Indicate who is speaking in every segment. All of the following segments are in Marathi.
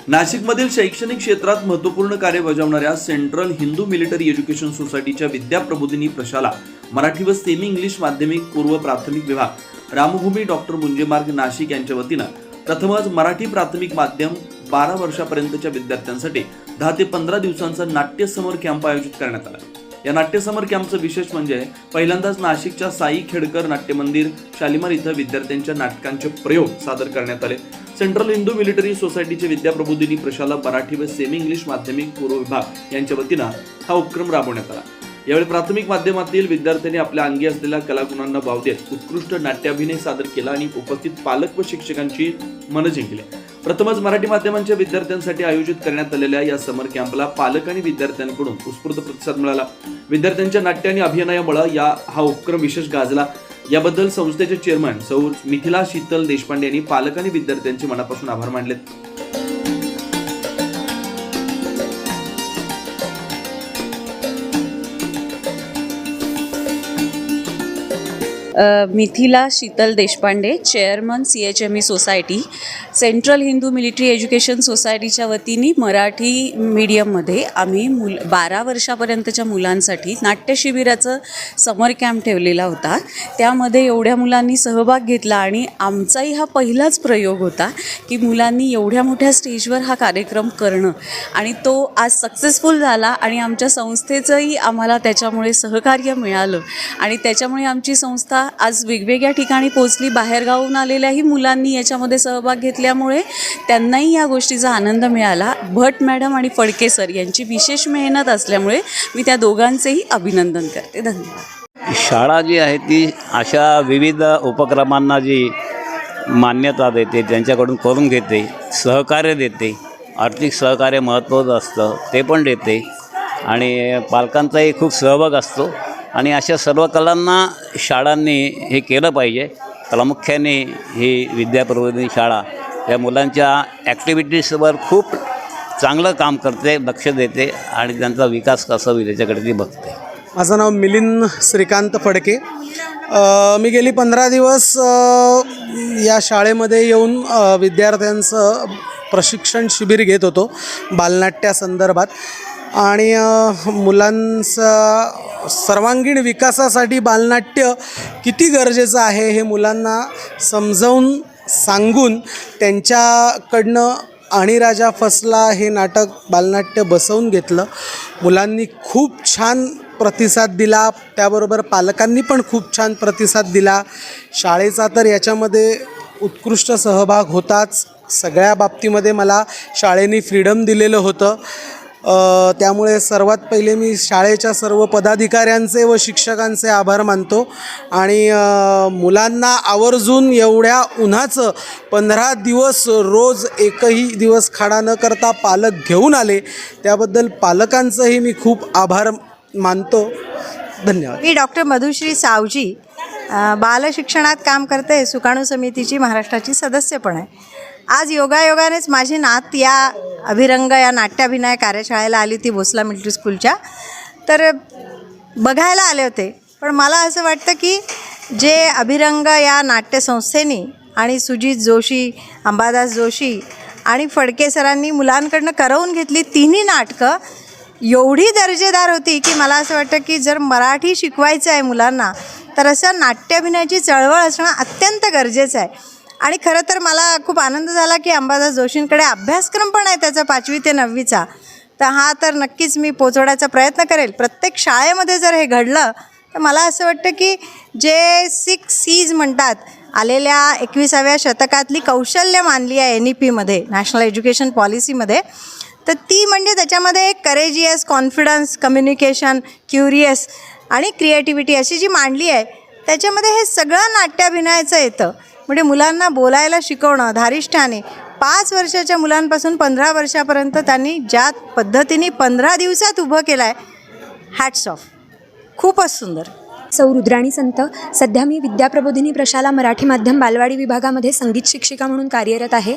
Speaker 1: नाशिकमधील शैक्षणिक क्षेत्रात महत्त्वपूर्ण कार्य बजावणाऱ्या सेंट्रल हिंदू मिलिटरी एज्युकेशन सोसायटीच्या विद्याप्रबोधिनी प्रशाला मराठी व सेमी इंग्लिश माध्यमिक पूर्व प्राथमिक विभाग रामभूमी डॉक्टर मुंजे मार्ग नाशिक यांच्या वतीनं प्रथमच मराठी प्राथमिक माध्यम 12 वर्षापर्यंतच्या विद्यार्थ्यांसाठी 10 ते 15 दिवसांचा नाट्य समर कॅम्प आयोजित करण्यात आला। या नाट्य समर कॅम्पचं विशेष म्हणजे पहिल्यांदाच नाशिकच्या साई खेडकर नाट्य मंदिर शालिमार इथं विद्यार्थ्यांच्या नाटकांचे प्रयोग सादर करण्यात आले। सेंट्रल हिंदू मिलिटरी सोसायटीचे विद्याप्रबोधिनी प्रशाला मराठी व सेमी इंग्लिश माध्यमिक पूर्व विभाग यांच्या वतीनं हा उपक्रम राबवण्यात आला। यावेळी प्राथमिक माध्यमातील विद्यार्थ्यांनी आपल्या अंगी असलेल्या कलागुणांना वाव देत उत्कृष्ट नाट्याभिनय सादर केला आणि उपस्थित पालक व शिक्षकांची मन जिंकली। प्रथमच मराठी माध्यमांच्या विद्यार्थ्यांसाठी आयोजित करण्यात आलेल्या या समर कॅम्पला पालक आणि विद्यार्थ्यांकडून उत्स्फूर्त प्रतिसाद मिळाला। विद्यार्थ्यांच्या नाट्य आणि अभिनयामुळे हा उपक्रम विशेष गाजला। याबद्दल संस्थेचे चेअरमन सौ मिथिला शीतल देशपांडे यांनी पालक आणि विद्यार्थ्यांचे मनापासून आभार मानले।
Speaker 2: Mithila Sheetal Deshpande, chairman CHME society, central Hindu military education सोसायटीच्या वतीने मराठी मीडियममध्ये आम्ही 12 वर्षापर्यंतच्या मुलांसाठी नाट्यशिबिराचं समर कॅम्प ठेवलेला होता। त्यामध्ये एवढ्या मुलांनी सहभाग घेतला आणि आमचाही हा पहिलाच प्रयोग होता की मुलांनी एवढ्या मोठ्या स्टेजवर हा कार्यक्रम करणं आणि तो आज सक्सेसफुल झाला आणि आमच्या संस्थेचंही आम्हाला त्याच्यामुळे सहकार्य मिळालं आणि त्याच्यामुळे आमची संस्था आज वेगवेगळ्या ठिकाणी पोहोचली। बाहेरगावून आलेल्याही मुलांनी याच्यामध्ये सहभाग घेतल्यामुळे त्यांनाही या गोष्टीचा आनंद मिळाला। भट मॅडम आणि फडके सर यांची विशेष मेहनत असल्यामुळे मी त्या दोघांचेही अभिनंदन करते। धन्यवाद।
Speaker 3: शाळा जी आहे ती अशा विविध उपक्रमांना जी मान्यता देते, त्यांच्याकडून करून घेते, सहकार्य देते, आर्थिक सहकार्य महत्त्वाचं असतं ते पण देते आणि पालकांचाही खूप सहभाग असतो आणि अशा सर्व कलांना शाळांनी हे केलं पाहिजे। प्रामुख्याने ही विद्याप्रबोधिनी शाळा या मुलांच्या ॲक्टिव्हिटीजवर खूप चांगलं काम करते, लक्ष देते आणि त्यांचा विकास कसा होईल याच्याकडे ती बघते।
Speaker 4: माझं नाव मिलिंद श्रीकांत फडके। मी गेली 15 दिवस या शाळेमध्ये येऊन विद्यार्थ्यांचं प्रशिक्षण शिबिर घेत होतो बालनाट्यासंदर्भात आणि मुलांचा सर्वांगीण विकासासाठी बालनाट्य किती गरजेचं आहे हे मुलांना समजावून सांगून त्यांच्याकडनं आणि राजा फसला हे नाटक बालनाट्य बसवून घेतलं। मुलांनी खूप छान प्रतिसाद दिला, त्याबरोबर पालकांनी पण खूप छान प्रतिसाद दिला। शाळेचा तर याच्यामध्ये उत्कृष्ट सहभाग होताच। सगळ्या बाबतीमध्ये मला शाळेने फ्रीडम दिलेलं होतं। त्यामुळे सर्वात पहिले मी शाळेच्या सर्व पदाधिकाऱ्यांचे व शिक्षकांचे आभार मानतो आणि मुलांना आवर्जून एवढ्या उन्हाचं 15 दिवस रोज एकही दिवस खाडा न करता पालक घेऊन आले, त्याबद्दल पालकांचंही मी खूप आभार मानतो। धन्यवाद।
Speaker 5: मी डॉक्टर मधुश्री सावजी बालशिक्षणात काम करते, सुकाणू समितीची महाराष्ट्राची सदस्य पण आहे। आज योगायोगानेच माझी नात या अभिरंग या नाट्याभिनय कार्यशाळेला आली होती भोसला मिलिटरी स्कूलच्या, तर बघायला आले होते। पण मला असं वाटतं की जे अभिरंग या नाट्यसंस्थेनी आणि सुजित जोशी, अंबादास जोशी आणि फडके सरांनी मुलांकडनं करवून घेतली तिन्ही नाटकं एवढी दर्जेदार होती की मला असं वाटतं की जर मराठी शिकवायचं आहे मुलांना तर असं नाट्याभिनयाची चळवळ असणं अत्यंत गरजेचं आहे। आणि खरं तर मला खूप आनंद झाला की अंबादास जोशींकडे अभ्यासक्रम पण आहे त्याचा 5वी ते 9वीचा, तर हा तर नक्कीच मी पोचवण्याचा प्रयत्न करेल। प्रत्येक शाळेमध्ये जर हे घडलं तर मला असं वाटतं की जे 6 C's म्हणतात, आलेल्या 21व्या शतकातली कौशल्य मानली आहे NEPमध्ये, नॅशनल एज्युकेशन पॉलिसीमध्ये, तर ती म्हणजे त्याच्यामध्ये एक करेजियस, कॉन्फिडन्स, कम्युनिकेशन, क्युरियस आणि क्रिएटिव्हिटी अशी जी मांडली आहे त्याच्यामध्ये हे सगळं नाट्याभिनयाचं येतं। म्हणजे मुलांना बोलायला शिकवणं धारिष्ठ्याने 5 वर्षाच्या मुलांपासून 15 वर्षापर्यंत त्यांनी ज्या पद्धतीने 15 दिवसात उभं केलं आहे, हॅट्स ऑफ, खूपच सुंदर।
Speaker 6: सौ रुद्राणी संत। सध्या मी विद्याप्रबोधिनी प्रशाला मराठी माध्यम बालवाडी विभागामध्ये संगीत शिक्षिका म्हणून कार्यरत आहे।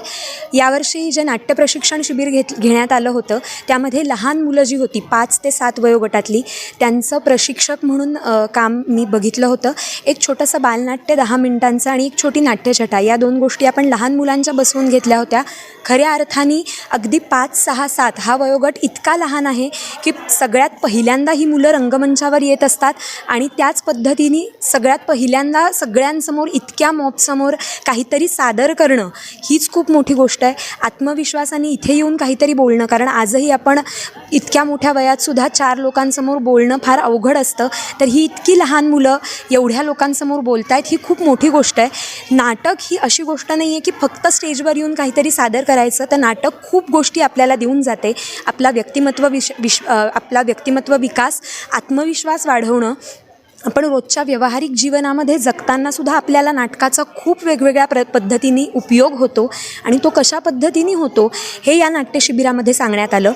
Speaker 6: यावर्षी जे नाट्य प्रशिक्षण शिबिर घेण्यात आलं होतं त्यामध्ये लहान मुलं जी होती 5 ते 7 वयोगटातली त्यांचं प्रशिक्षक म्हणून काम मी बघितलं होतं। एक छोटंसं बालनाट्य 10 मिनिटांचं आणि एक छोटी नाट्यछटा या 2 गोष्टी आपण लहान मुलांच्या बसवून घेतल्या होत्या। खऱ्या अर्थाने अगदी 5, 6, 7 हा वयोगट इतका लहान आहे की सगळ्यात पहिल्यांदा ही मुलं रंगमंचावर येत असतात आणि त्याच पद्धतीने सगळ्यात पहिल्यांदा सगळ्यांसमोर इतक्या मॉबसमोर काहीतरी सादर करणं हीच खूप मोठी गोष्ट आहे. आत्मविश्वासाने इथे येऊन काहीतरी बोलणं, कारण आजही आपण इतक्या मोठ्या वयातसुद्धा 4 लोकांसमोर बोलणं फार अवघड असतं, तर ही इतकी लहान मुलं एवढ्या लोकांसमोर बोलतायत ही खूप मोठी गोष्ट आहे. नाटक ही अशी गोष्ट नाही आहे की फक्त स्टेजवर येऊन काहीतरी सादर करायचं, तर नाटक खूप गोष्टी आपल्याला देऊन जाते. आपला व्यक्तिमत्व विकास, आत्मविश्वास वाढवणं. आपण रोजच्या व्यावहारिक जीवनामध्ये जगतानासुद्धा आपल्याला नाटकाचा खूप वेगवेगळ्या पद्धतीने उपयोग होतो आणि तो कशा पद्धतीने होतो हे या नाट्यशिबिरामध्ये सांगण्यात आलं.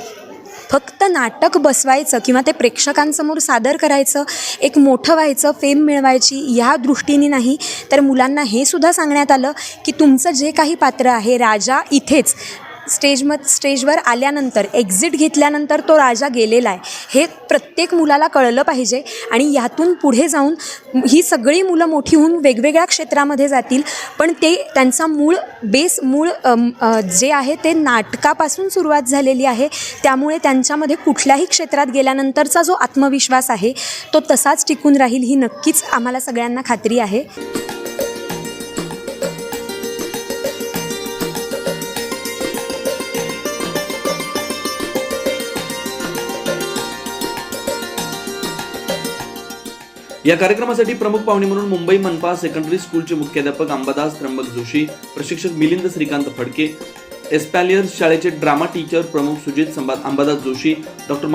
Speaker 6: फक्त नाटक बसवायचं किंवा ते प्रेक्षकांसमोर सादर करायचं, एक मोठं व्हायचं, फेम मिळवायची या दृष्टीने नाही, तर मुलांना हे सुद्धा सांगण्यात आलं की तुमचं जे काही पात्र आहे राजा इथेच स्टेजवर आल्यानंतर, एक्झिट घेतल्यानंतर तो राजा गेलेला आहे हे प्रत्येक मुलाला कळलं पाहिजे. आणि यातून पुढे जाऊन ही सगळी मुलं मोठी होऊन वेगवेगळ्या क्षेत्रामध्ये जातील, पण ते त्यांचा मूळ जे आहे ते नाटकापासून सुरुवात झालेली आहे. त्यामुळे त्यांच्यामध्ये कुठल्याही क्षेत्रात गेल्यानंतरचा जो आत्मविश्वास आहे तो तसाच टिकून राहील ही नक्कीच आम्हाला सगळ्यांना खात्री आहे.
Speaker 1: या कार्यक्रमासाठी प्रमुख पाहुणे म्हणून मुंबई मनपा सेकंडरी स्कूलचे मुख्याध्यापक अंबादास त्र्यंबक जोशी, प्रशिक्षक मिलिंद श्रीकांत फडके, एस्पॅलियर्स शाळेचे ड्रामा टीचर प्रमुख सुजित अंबादास जोशी, डॉक्टर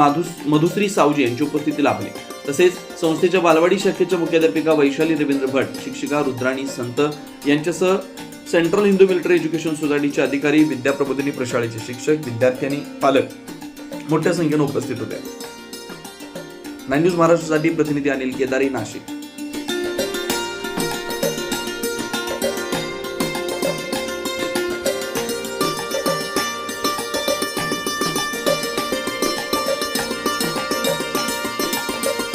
Speaker 1: मधुश्री सावजी यांची उपस्थिती लाभली. तसेच संस्थेच्या बालवाडी शाखेच्या मुख्याध्यापिका वैशाली रवींद्र भट, शिक्षिका रुद्राणी संत यांच्यासह सेंट्रल हिंदू मिलिटरी एज्युकेशन सोसायटीचे अधिकारी, विद्याप्रबोधिनी प्रशाळेचे शिक्षक, विद्यार्थी आणि पालक मोठ्या संख्येने उपस्थित होते. 9 न्यूज महाराष्ट्रासाठी प्रतिनिधी अनिल केदारी, नाशिक.